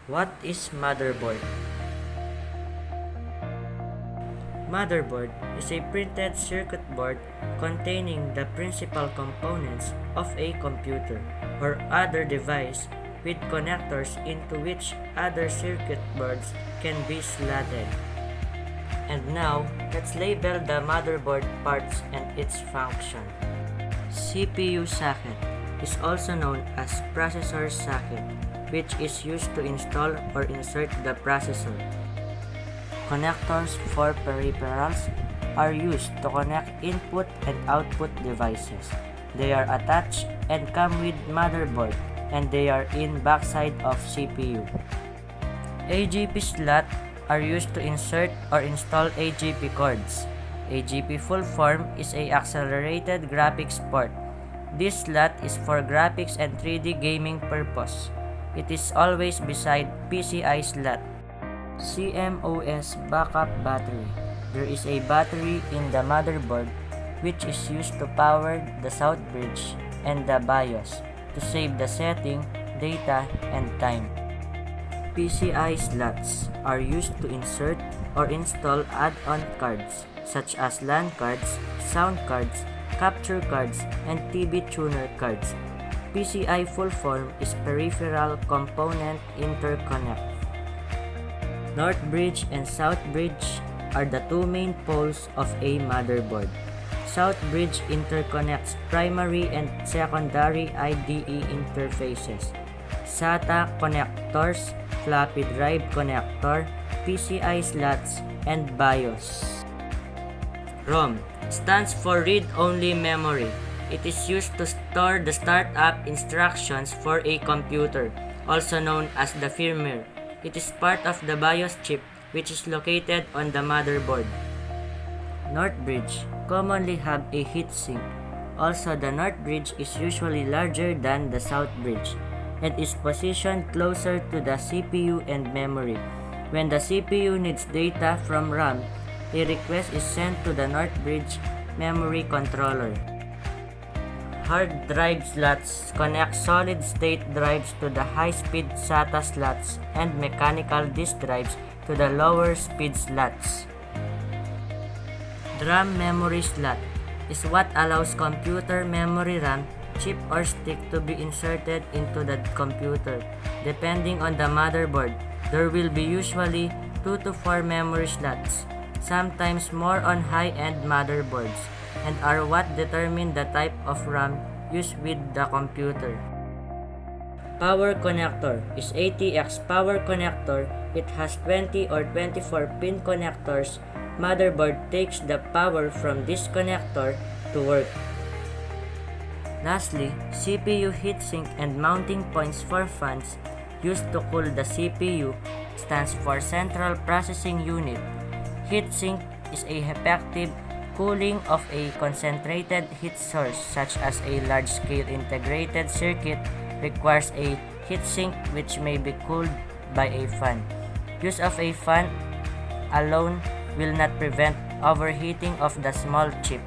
What is motherboard? Motherboard is a printed circuit board containing the principal components of a computer or other device with connectors into which other circuit boards can be slotted. And now, let's label the motherboard parts and its function. CPU socket is also known as processor socket, which is used to install or insert the processor. Connectors for peripherals are used to connect input and output devices. They are attached and come with motherboard, and they are in backside of CPU. AGP slot are used to insert or install AGP cords. AGP full form is a accelerated graphics port. This slot is for graphics and 3D gaming purpose. It is always beside PCI slot. CMOS backup battery. There is a battery in the motherboard which is used to power the south bridge and the BIOS to save the setting, data, and time. PCI slots are used to insert or install add-on cards such as LAN cards, sound cards, capture cards, and TV tuner cards. PCI full form is Peripheral Component Interconnect. North bridge and south bridge are the two main poles of a motherboard. South bridge interconnects primary and secondary IDE interfaces, SATA connectors, floppy drive connector, PCI slots, and BIOS. ROM stands for read-only memory. It is used to store the startup instructions for a computer, also known as the firmware. It is part of the BIOS chip, which is located on the motherboard. North bridge commonly have a heatsink. Also, the north bridge is usually larger than the south bridge and is positioned closer to the CPU and memory. When the CPU needs data from RAM, a request is sent to the north bridge memory controller. Hard drive slots connect solid-state drives to the high-speed SATA slots and mechanical disk drives to the lower-speed slots. DRAM memory slot is what allows computer memory RAM, chip or stick to be inserted into the computer. Depending on the motherboard, there will be usually 2 to 4 memory slots, sometimes more on high-end motherboards, and are what determine the type of RAM used with the computer. Power connector is ATX power connector. It has 20 or 24 pin connectors. Motherboard takes the power from this connector to work. Lastly, CPU heatsink and mounting points for fans used to cool the CPU stands for Central Processing Unit. Heatsink is a effective cooling of a concentrated heat source such as a large-scale integrated circuit requires a heatsink which may be cooled by a fan. Use of a fan alone will not prevent overheating of the small chip.